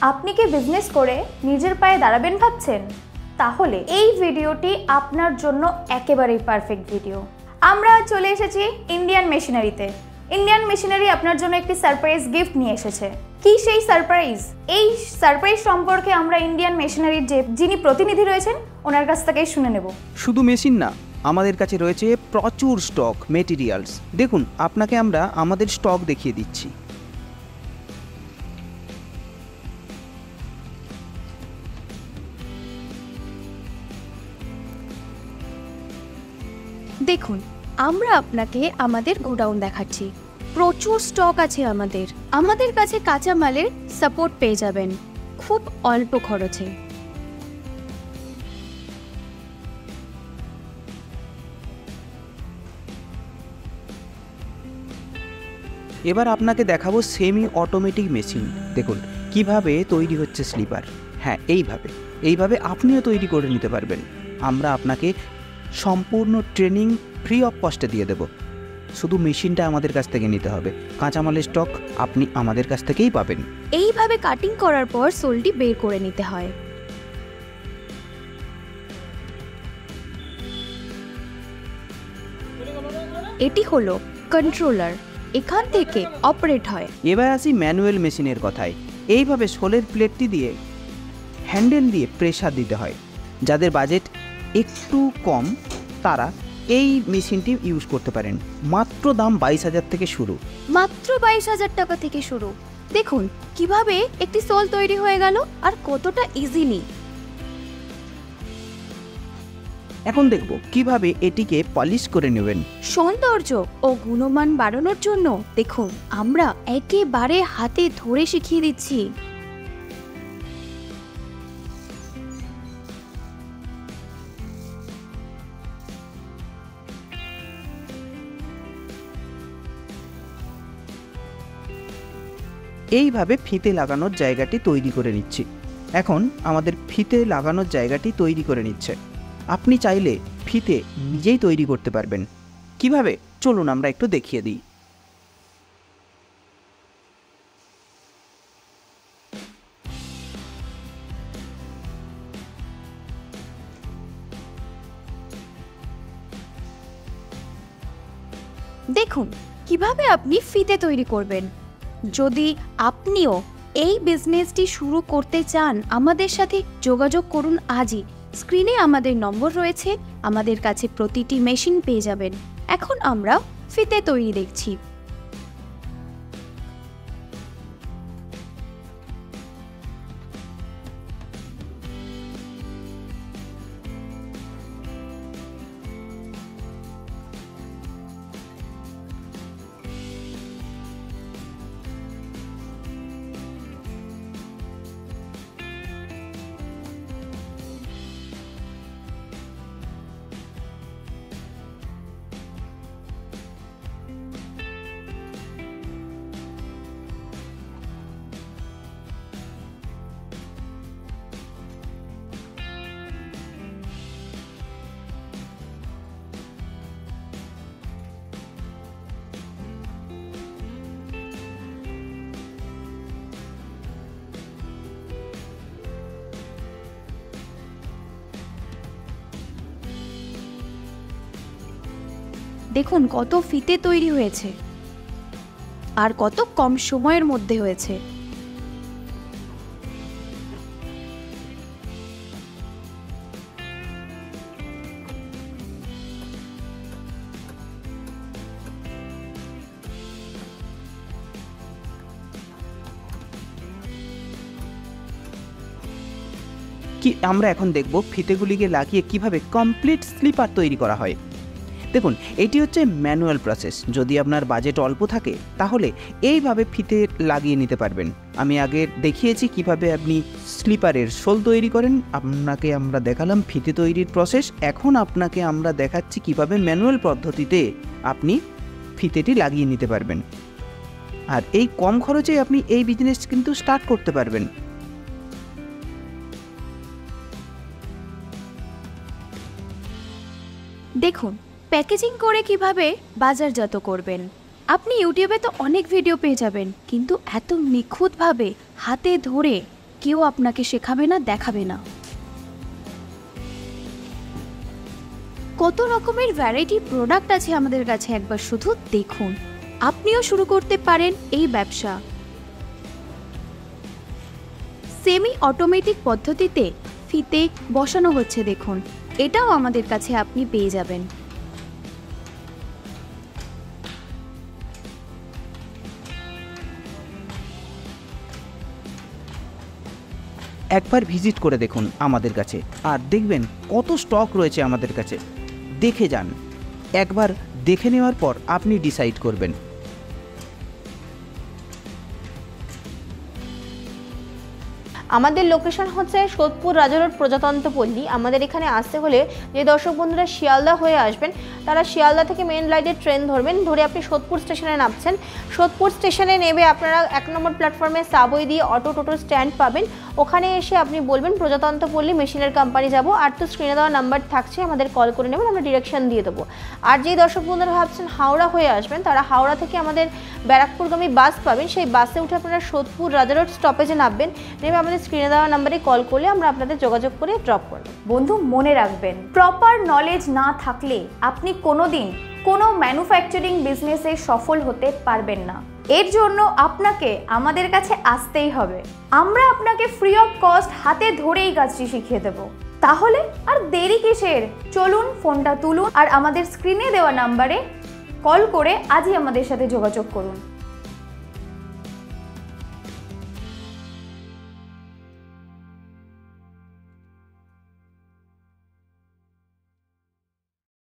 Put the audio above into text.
আপনি কি বিজনেস করে নিজের পায়ে দাঁড়াবেন ভাবছেন? তাহলে এই ভিডিওটি আপনার জন্য একেবারেই পারফেক্ট ভিডিও। আমরা চলে এসেছি ইন্ডিয়ান মেশিনারিতে। ইন্ডিয়ান মেশিনারি আপনার জন্য একটি সারপ্রাইজ গিফট নিয়ে এসেছে। কি সেই সারপ্রাইজ? এই সারপ্রাইজ সম্পর্কে আমরা ইন্ডিয়ান মেশিনারির যিনি প্রতিনিধি রয়েছেন ওনার কাছ থেকেই শুনে নেব। শুধু মেশিন না, আমাদের কাছে রয়েছে প্রচুর স্টক মেটেরিয়ালস। দেখুন, আপনাকে আমরা আমাদের স্টক দেখিয়ে দিচ্ছি। দেখুন, আমরা আপনাকে আমাদের গোডাউন দেখাচ্ছি। প্রচুর স্টক আছে আমাদের কাছে কাঁচামালের সাপোর্ট পেয়ে যাবেন খুব অল্প খরচে। এবার আপনাকে দেখাবো সেমি অটোমেটিক মেশিন। দেখুন কিভাবে তৈরি হচ্ছে স্লিপার। হ্যাঁ, এইভাবে আপনিও তৈরি করে নিতে পারবেন। আমরা আপনাকে সম্পূর্ণ ট্রেনিং ফ্রি অফ কস্টে দিয়ে দেব। শুধু মেশিনটা আমাদের কাছ থেকে নিতে হবে, কাঁচামালের স্টক আপনি আমাদের কাছ থেকেই পাবেন। এইভাবে কাটিং করার পর সোলটি বের করে নিতে হয়। এটি হলো কন্ট্রোলার, এখান থেকে অপারেট হয়। এবার আসি ম্যানুয়াল মেশিনের কথায়। এইভাবে শোলের প্লেটটি দিয়ে হ্যান্ডেল দিয়ে প্রেসার দিতে হয়। যাদের বাজেট একটু কম তারা এই মেশিনটি ইউজ করতে পারেন। মাত্র দাম 22,000 থেকে শুরু। মাত্র 22,000 টাকা থেকে শুরু। দেখুন কিভাবে একটি সোল তৈরি হয়ে গেল আর কতটা ইজিলি। এখন দেখব কিভাবে এটিকে পলিশ করে নেবেন। সৌন্দর্য ও গুণমান বাড়ানোর জন্য দেখুন আমরা একেবারে হাতে ধরে শিখিয়ে দিচ্ছি। এইভাবে ফিতে লাগানোর জায়গাটি তৈরি করে নিচ্ছি। এখন আমাদের ফিতে লাগানোর জায়গাটি তৈরি করে নিচ্ছে। আপনি চাইলে ফিতে নিজেই তৈরি করতে পারবেন। কিভাবে চলুন আমরা একটু দেখিয়ে দিই। দেখুন কিভাবে আপনি ফিতে তৈরি করবেন। যদি আপনিও এই বিজনেসটি শুরু করতে চান আমাদের সাথে যোগাযোগ করুন আজই। স্ক্রিনে আমাদের নম্বর রয়েছে, আমাদের কাছে প্রতিটি মেশিন পেয়ে যাবেন। এখন আমরা ফিতে তৈরি দেখছি। দেখুন কত ফিতে তৈরি হয়েছে আর কত কম সময়ের মধ্যে হয়েছে। আমরা এখন দেখব ফিতেগুলিকে লাগিয়ে কিভাবে কমপ্লিট স্লিপার তৈরি করা হয়। দেখুন, এটি হচ্ছে ম্যানুয়াল প্রসেস। যদি আপনার বাজেট অল্প থাকে তাহলে এইভাবে ফিতে লাগিয়ে নিতে পারবেন। আমি আগে দেখিয়েছি কিভাবে আপনি স্লিপারের শোল তৈরি করেন, আপনাকে আমরা দেখালাম ফিতে তৈরির প্রসেস। এখন আপনাকে আমরা দেখাচ্ছি কিভাবে ম্যানুয়াল পদ্ধতিতে আপনি ফিতেটি লাগিয়ে নিতে পারবেন। আর এই কম খরচে আপনি এই বিজনেস কিন্তু স্টার্ট করতে পারবেন। দেখুন প্যাকেজিং করে কিভাবে বাজারজাত করবেন। আপনি ইউটিউবে তো অনেক ভিডিও পেয়ে যাবেন, কিন্তু এত নিখুঁতভাবে হাতে ধরে কেউ আপনাকে শেখাবে না, দেখাবে না। কত রকমের ভ্যারাইটি প্রোডাক্ট আছে আমাদের কাছে, একবার শুধু দেখুন। আপনিও শুরু করতে পারেন এই ব্যবসা। সেমি অটোমেটিক পদ্ধতিতে ফিতে বসানো হচ্ছে, দেখুন, এটাও আমাদের কাছে আপনি পেয়ে যাবেন। একবার ভিজিট করে দেখুন আমাদের কাছে, আর দেখবেন কত স্টক রয়েছে আমাদের কাছে। দেখে যান, একবার দেখে নেওয়ার পর আপনি ডিসাইড করবেন। আমাদের লোকেশন হচ্ছে সোদপুর রাজা রোড, প্রজাতন্ত্র পল্লী। আমাদের এখানে আসতে হলে যে দর্শক বন্ধুরা শিয়ালদা হয়ে আসবেন, তারা শিয়ালদা থেকে মেন লাইনের ট্রেন ধরবেন, ধরে আপনি সোদপুর স্টেশনে নামছেন। সোদপুর স্টেশনে নেমে আপনারা 1 নম্বর প্ল্যাটফর্মে সাবওয়ে দিয়ে অটো টোটো স্ট্যান্ড পাবেন। ওখানে এসে আপনি বলবেন প্রজাতন্ত্র পল্লী মেশিনের কোম্পানি যাব, আর তো স্ক্রিনে দেওয়া নাম্বার থাকছে, আমাদের কল করে নেবেন, আমরা ডিরেকশন দিয়ে দেবো। আর যেই দর্শক বন্ধুরা ভাবছেন হাওড়া হয়ে আসবেন, তারা হাওড়া থেকে আমাদের ব্যারাকপুরগামী বাস পাবেন। সেই বাসে উঠে আপনারা সোদপুর রাজা রোড স্টপেজে নামবেন, নেমে আমাদের স্ক্রিনে দেওয়া নাম্বারে কল করলে আমরা আপনাদের যোগাযোগ করে ড্রপ করব। বন্ধু, মনে রাখবেন, প্রপার নলেজ না থাকলে আপনি কোনোদিন কোনো ম্যানুফ্যাকচারিং বিজনেসে সফল হতে পারবেন না। এর জন্য আপনাকে আমাদের কাছে আসতেই হবে। আমরা আপনাকে ফ্রি অফ কস্ট হাতে ধরেই কাজটি শিখিয়ে দেব। তাহলে আর দেরি কিসের? চলুন ফোনটা তুলুন আর আমাদের স্ক্রিনে দেওয়া নাম্বারে কল করে আজই আমাদের সাথে যোগাযোগ করুন।